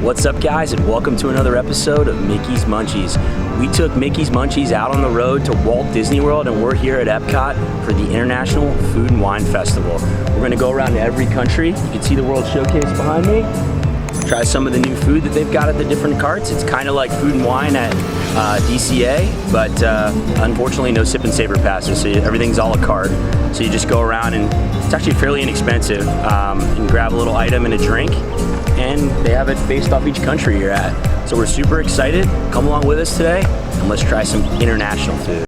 What's up, guys, and welcome to another episode of Mickey's Munchies. We took Mickey's Munchies out on the road to Walt Disney World, and we're here at Epcot for the International Food and Wine Festival. We're going to go around to every country. You can see the World Showcase behind me. Try some of the new food that they've got at the different carts. It's kind of like food and wine at DCA, but unfortunately no sip and savor passes, so everything's a la carte. So you just go around, and it's actually fairly inexpensive. You can grab a little item and a drink, and they have it based off each country you're at. So we're super excited. Come along with us today, and let's try some international food.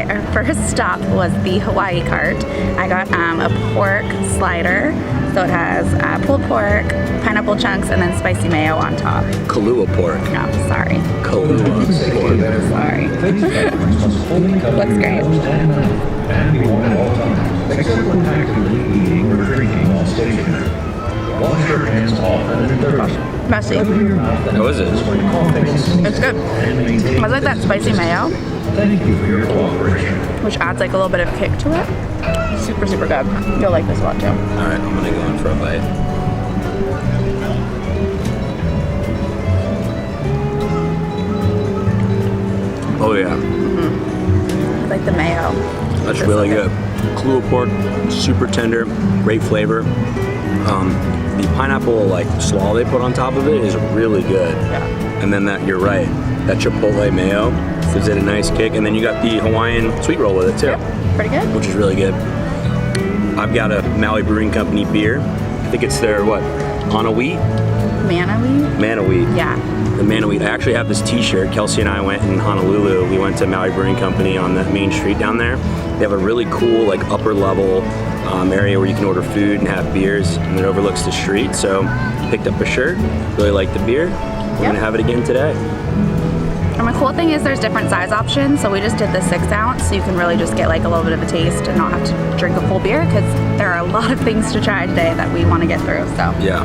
Our first stop was the Hawaii cart. I got a pork slider, so it has pulled pork, pineapple chunks, and then spicy mayo on top. Kahlua pork. No, sorry. Kahlua pork. Sorry. Looks great. And be worn at all times, except when actively eating or drinking while stationary. Wash your hands often and thoroughly. Messy. How is it? It's good. I like that spicy mayo. Thank you for your cooperation. Which adds like a little bit of kick to it. Super, super good. You'll like this one too. Alright, I'm gonna go in for a bite. Oh yeah. I like the mayo. That's really good. Kahlua pork, super tender, great flavor. The pineapple like slaw they put on top of it is really good. Yeah. And then that, you're right, that chipotle mayo gives it a nice kick. And then you got the Hawaiian sweet roll with it too. Yep. Pretty good. Which is really good. I've got a Maui Brewing Company beer. I think it's their, what, Mana Wheat? Mana Wheat? Yeah. The Mana Wheat. I actually have this t-shirt. Kelsey and I went in Honolulu. We went to Maui Brewing Company on the main street down there. They have a really cool, like, upper level area where you can order food and have beers, and it overlooks the street. So picked up a shirt, really liked the beer. We're gonna have it again today. And the cool thing is there's different size options, so we just did the 6 ounce, so you can really just get like a little bit of a taste and not have to drink a full beer, because there are a lot of things to try today that we want to get through. So yeah,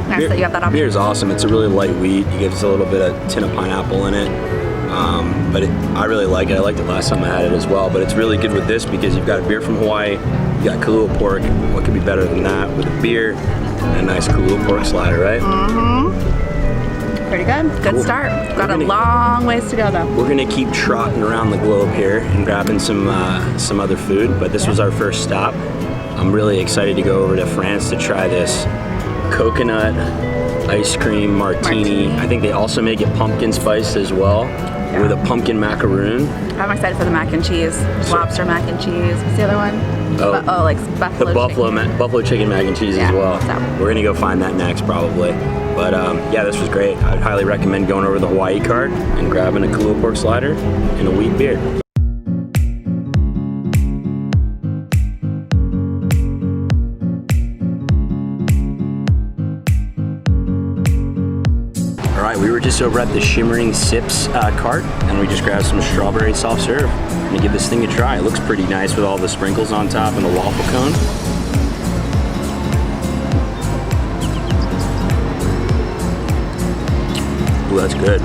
nice that you have that option. Beer is awesome. It's a really light wheat. It gives a little bit of tin of pineapple in it. But I really like it. I liked it last time I had it as well. But it's really good with this because you've got a beer from Hawaii, you got Kahlua pork. What could be better than that with a beer and a nice Kahlua pork slider, right? Mm-hmm. Pretty good. Good start. Got a long ways to go though. We're gonna keep trotting around the globe here and grabbing some other food. But this was our first stop. I'm really excited to go over to France to try this coconut ice cream martini. I think they also make it pumpkin spiced as well, with a pumpkin macaroon. I'm excited for the mac and cheese, lobster mac and cheese. What's the other one? Like buffalo. The buffalo chicken mac and cheese as well. So. We're gonna go find that next probably. But yeah, this was great. I'd highly recommend going over to the Hawaii cart and grabbing a Kahlua pork slider and a wheat beer. We were just over at the Shimmering Sips cart, and we just grabbed some strawberry soft serve. I'm gonna give this thing a try. It looks pretty nice with all the sprinkles on top and the waffle cone. Ooh, that's good.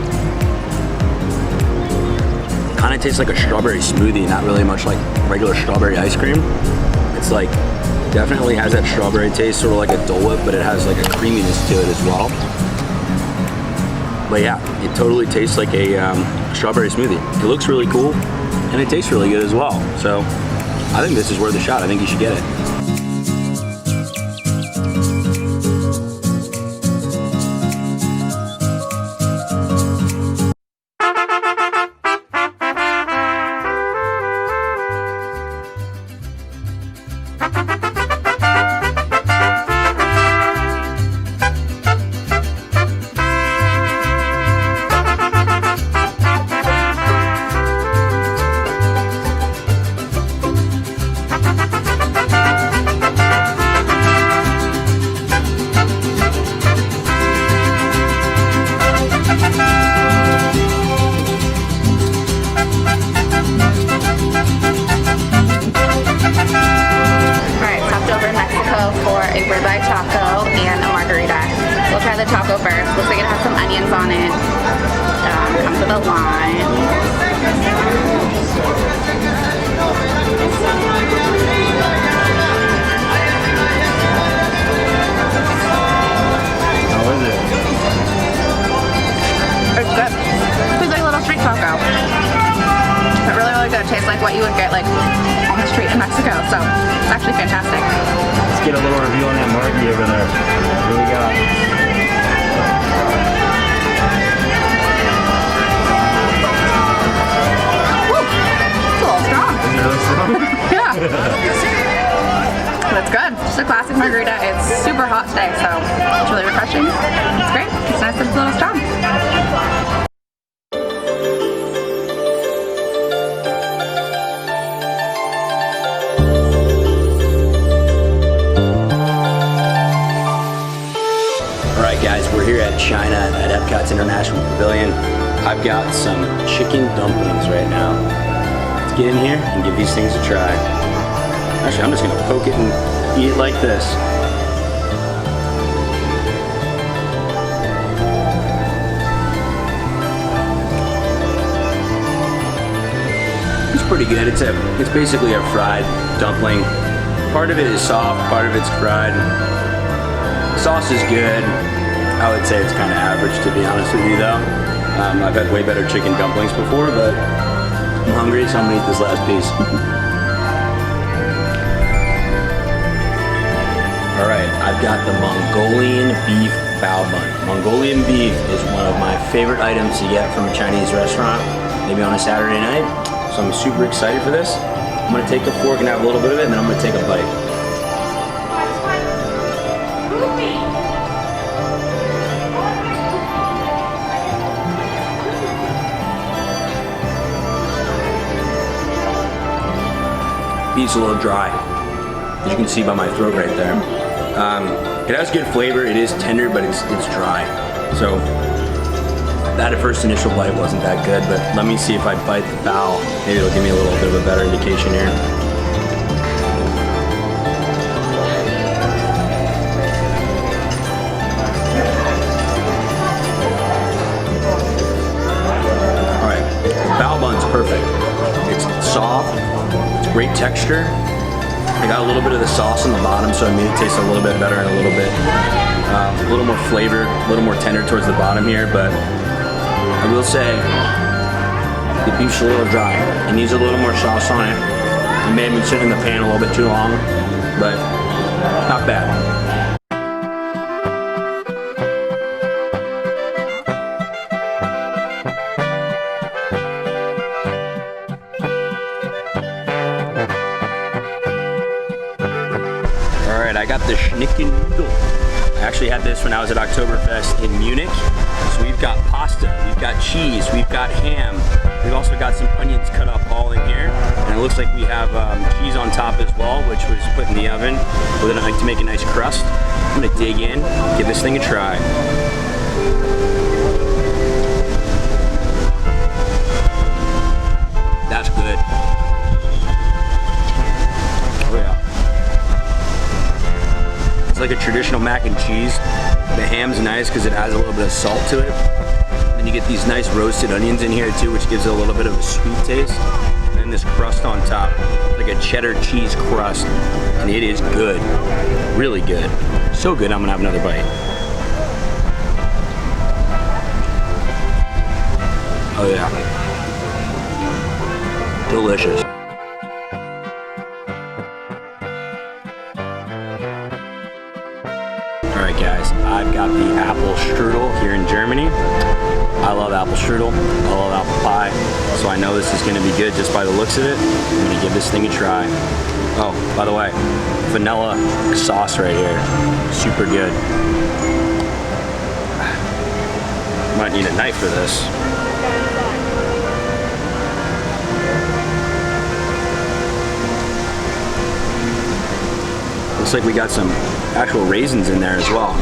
Kind of tastes like a strawberry smoothie, not really much like regular strawberry ice cream. It's like, definitely has that strawberry taste, sort of like a Dole Whip, but it has like a creaminess to it as well. But yeah, it totally tastes like a strawberry smoothie. It looks really cool, and it tastes really good as well. So I think this is worth a shot. I think you should get it. taco first. Looks like it has some onions on it. Comes with a lime. How is it? It's good. It's like a little street taco. But really, really good. Tastes like what you would get like on the street in Mexico. So it's actually fantastic. Let's get a little review on that margie over there. What do we got? Woo! It's a little strong. Is it really strong? Yeah. That's good. Just a classic margarita. It's super hot today, so it's really refreshing. It's great. It's nice that it's a little strong. Alright guys, we're here at China at Epcot's International Pavilion. I've got some chicken dumplings right now. Let's get in here and give these things a try. Actually, I'm just gonna poke it and eat it like this. It's pretty good. It's basically a fried dumpling. Part of it is soft, part of it's fried. The sauce is good. I would say it's kind of average, to be honest with you, though. I've had way better chicken dumplings before, but I'm hungry, so I'm gonna eat this last piece. All right, I've got the Mongolian beef bao bun. Mongolian beef is one of my favorite items to get from a Chinese restaurant, maybe on a Saturday night. So I'm super excited for this. I'm gonna take a fork and have a little bit of it, and then I'm gonna take a bite. Beef's a little dry, as you can see by my throat right there. It has good flavor. It is tender, but it's dry. So that at first initial bite wasn't that good, but let me see if I bite the bao. Maybe it'll give me a little bit of a better indication here. All right, the bao bun's perfect. It's soft. It's great texture. I got a little bit of the sauce on the bottom, so it made it taste a little bit better and a little more flavor, a little more tender towards the bottom here. But I will say the beef's a little dry. It needs a little more sauce on it. It may have been sitting in the pan a little bit too long, but not bad. Alright, I got the Schnicken Noodle. I actually had this when I was at Oktoberfest in Munich. So we've got pasta, we've got cheese, we've got ham. We've also got some onions cut up all in here. And it looks like we have cheese on top as well, which was put in the oven to make a nice crust. I'm gonna dig in, give this thing a try. That's good. Oh yeah. It's like a traditional mac and cheese. The ham's nice because it adds a little bit of salt to it. And you get these nice roasted onions in here too, which gives it a little bit of a sweet taste. And then this crust on top, like a cheddar cheese crust. And it is good, really good. So good, I'm gonna have another bite. Oh yeah. Delicious. Alright guys, I've got the apple strudel here in Germany. I love apple strudel, I love apple pie, so I know this is going to be good just by the looks of it. I'm going to give this thing a try. Oh, by the way, vanilla sauce right here, super good. Might need a knife for this. Looks like we got some actual raisins in there as well.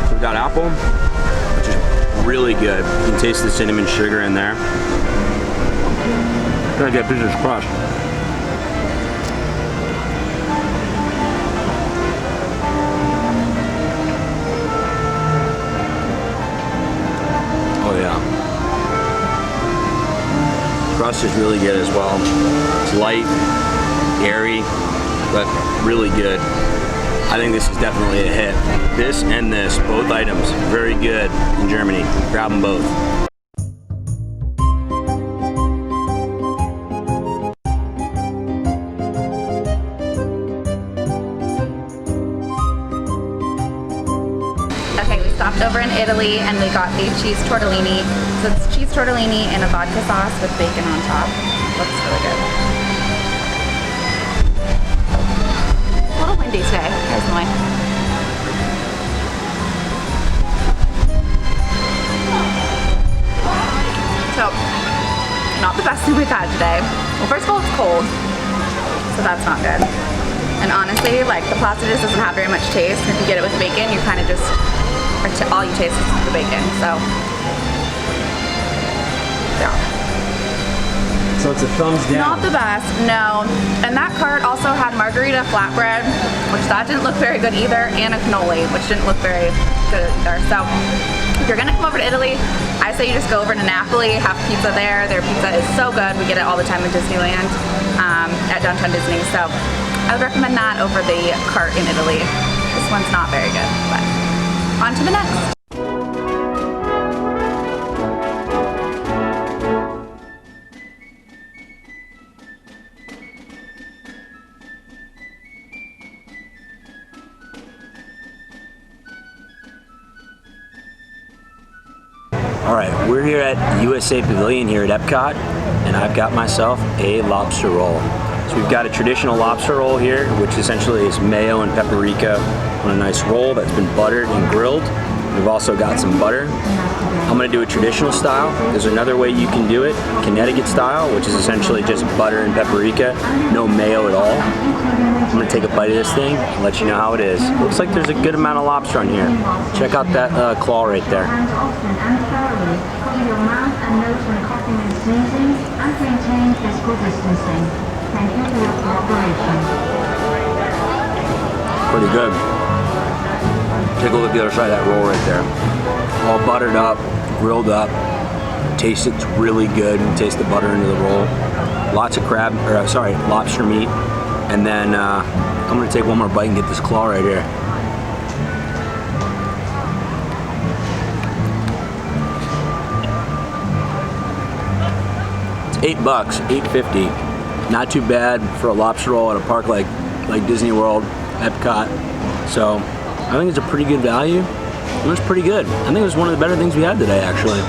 So we got apple, which is really good. You can taste the cinnamon sugar in there. Gotta get pieces crushed. crust is really good as well. It's light, airy, but really good. I think this is definitely a hit. This and this, both items, very good in Germany. Grab them both. Okay, we stopped over in Italy and we got the cheese tortellini. So it's cheese tortellini and a vodka sauce with bacon on top. Looks really good. A little windy today, personally. So, not the best thing we've had today. Well, first of all, it's cold, so that's not good. And honestly, like, the pasta just doesn't have very much taste. If you get it with bacon, you kind of just, all you taste is the bacon, so. Yeah. So it's a thumbs down. Not the best, no. And that cart also had margarita flatbread, which that didn't look very good either, and a cannoli, which didn't look very good either. So if you're gonna come over to Italy, I say you just go over to Napoli, have pizza there. Their pizza is so good. We get it all the time in Disneyland, at Downtown Disney. So I would recommend that over the cart in Italy. This one's not very good, but on to the next. All right, we're here at USA Pavilion here at Epcot, and I've got myself a lobster roll. So we've got a traditional lobster roll here, which essentially is mayo and paprika on a nice roll that's been buttered and grilled. We've also got some butter. I'm gonna do a traditional style. There's another way you can do it, Connecticut style, which is essentially just butter and paprika, no mayo at all. I'm gonna take a bite of this thing and let you know how it is. Looks like there's a good amount of lobster on here. Check out that claw right there. Pretty good. Take a look at the other side of that roll right there. All buttered up, grilled up. Taste it's really good. You taste the butter into the roll. Lots of lobster meat. And then I'm gonna take one more bite and get this claw right here. It's $8, $8.50. Not too bad for a lobster roll at a park like Disney World, Epcot. So I think it's a pretty good value. It was pretty good. I think it was one of the better things we had today, actually.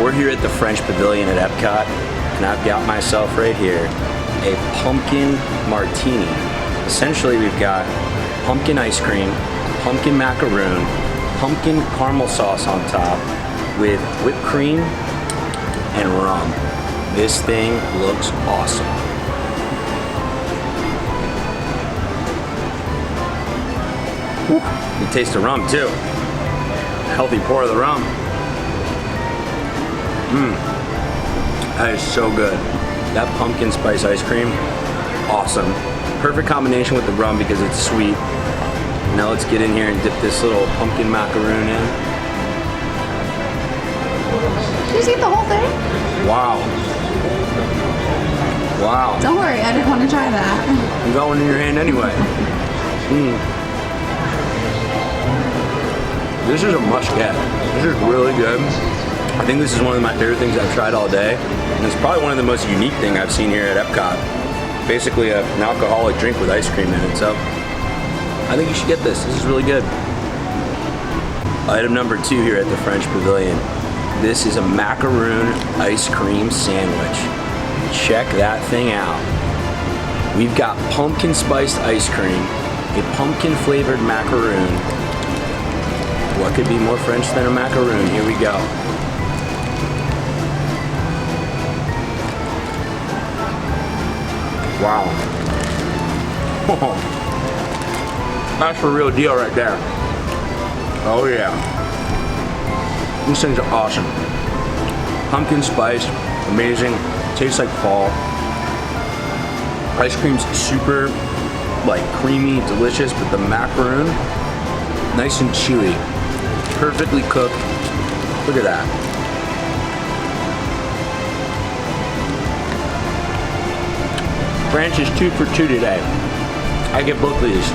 We're here at the French Pavilion at Epcot, and I've got myself right here a pumpkin martini. Essentially, we've got pumpkin ice cream, pumpkin macaroon, pumpkin caramel sauce on top with whipped cream and rum. This thing looks awesome. You taste the rum too. Healthy pour of the rum. That is so good. That pumpkin spice ice cream, awesome. Perfect combination with the rum because it's sweet. Now let's get in here and dip this little pumpkin macaroon in. Did you just eat the whole thing? Wow. Wow. Don't worry, I didn't want to try that. You got one in your hand anyway. This is a must get. This is really good. I think this is one of my favorite things I've tried all day. And it's probably one of the most unique things I've seen here at Epcot. Basically an alcoholic drink with ice cream in it. So I think you should get this. This is really good. Item number 2 here at the French Pavilion. This is a macaroon ice cream sandwich. Check that thing out. We've got pumpkin spiced ice cream, a pumpkin flavored macaroon. What could be more French than a macaroon? Here we go. Wow. That's the real deal right there. Oh yeah. These things are awesome. Pumpkin spice, amazing. Tastes like fall. Ice cream's super like creamy, delicious, but the macaroon, nice and chewy. Perfectly cooked. Look at that. French is 2 for 2 today. I get both of these.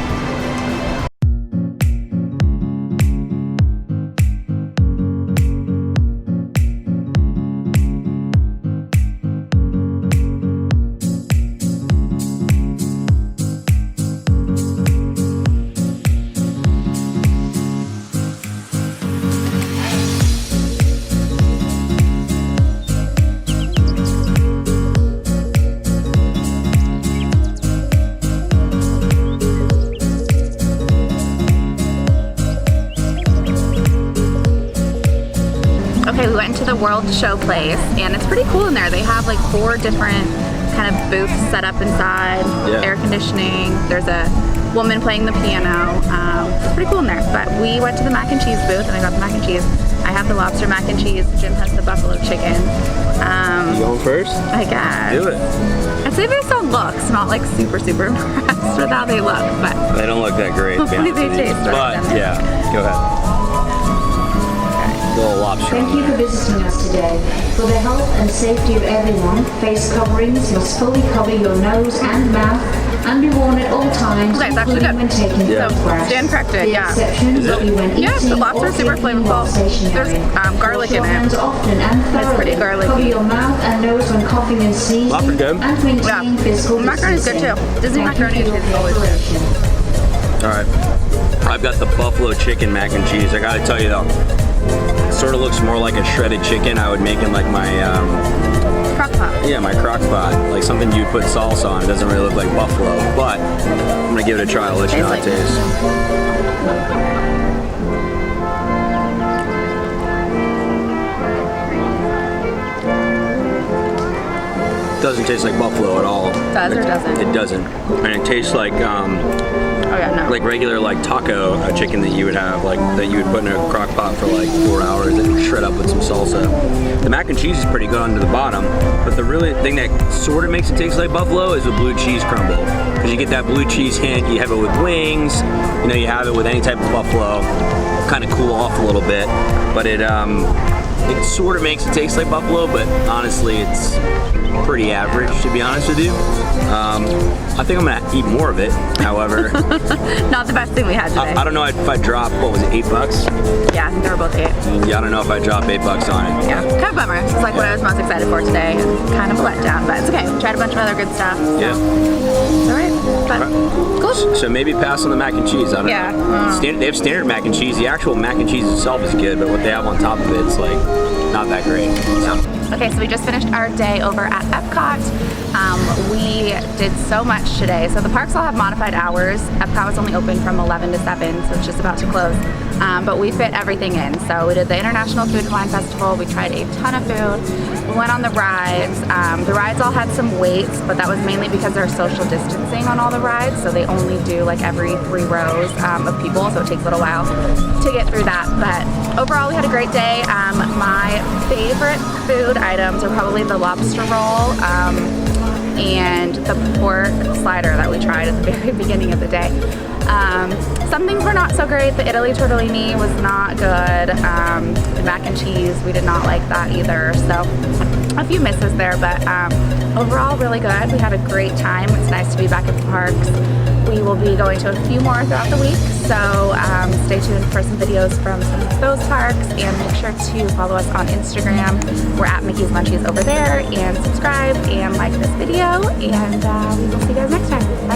Okay, we went into the World Show place, and it's pretty cool in there. They have like 4 different kind of booths set up inside, air conditioning. There's a woman playing the piano. It's pretty cool in there. But we went to the mac and cheese booth, and I got the mac and cheese. I have the lobster mac and cheese. Jim has the buffalo chicken. You going first? I guess. Do it. I'd say based on looks, not like super impressed with how they look, but They don't look that great. hopefully they taste right. But yeah, go ahead. Little lobster. Thank you for visiting us today. For the health and safety of everyone, face coverings must fully cover your nose and mouth and be worn at all times, Okay, it's actually including when good. taking So, photographs. Stan corrected, The yeah. exception Is will it? be when Yeah, eating the lobster or is super drinking flavorful. while stationary. There's garlic Wash in your it. hands often and thoroughly. pretty garlicky. Cover your mouth and nose when coughing and sneezing. Lobster's good. And maintain Yeah. physical Macaroni is good distancing. too. Disney Thank you macaroni for your is always good. cooperation. All right. I've got the buffalo chicken mac and cheese. I gotta tell you though, it sort of looks more like a shredded chicken I would make in like my Crock pot. yeah, my crock pot, like something you'd put salsa on. It doesn't really look like buffalo, but I'm gonna give it a try. I'll let you know how it Tastes tastes. Doesn't taste like buffalo at all. Does or doesn't? It doesn't, and it tastes like Oh yeah, no. like regular like taco chicken that you would have, like that you would put in a crock pot for like 4 hours and shred up with some salsa. The mac and cheese is pretty good under the bottom, but the really thing that sort of makes it taste like buffalo is the blue cheese crumble, because you get that blue cheese hint. You have it with wings, you know, you have it with any type of buffalo. Kind of cool off a little bit, but it sort of makes it taste like buffalo, but honestly it's pretty average, to be honest with you. I think I'm gonna eat more of it, however. Not the best thing we had today. I don't know if I drop, what was it, $8? Yeah, I think they were both 8. Yeah, I don't know if I drop $8 on it. Yeah, kind of bummer. It's like what I was most excited for today, and kind of a letdown, but it's okay. Tried a bunch of other good stuff. Yeah. All right, but cool. So maybe pass on the mac and cheese. I don't Yeah. know. They have standard mac and cheese. The actual mac and cheese itself is good, but what they have on top of it's like not that great. So. Okay, so we just finished our day over at Epcot. We did so much today. So the parks all have modified hours. Epcot was only open from 11 to 7, so it's just about to close. But we fit everything in. So we did the International Food and Wine Festival. We tried a ton of food. We went on the rides. The rides all had some waits, but that was mainly because there's social distancing on all the rides. So they only do like every 3 rows of people, so it takes a little while to get through that. But overall, we had a great day. My favorite food items are probably the lobster roll and the pork slider that we tried at the very beginning of the day. Some things were not so great. The Italy tortellini was not good. The mac and cheese, we did not like that either. So a few misses there, but overall really good. We had a great time. It's nice to be back at the parks. We will be going to a few more throughout the week, so stay tuned for some videos from some of those parks, and make sure to follow us on Instagram. We're at Mickey's Munchies over there, and subscribe and like this video, and we will see you guys next time. Bye.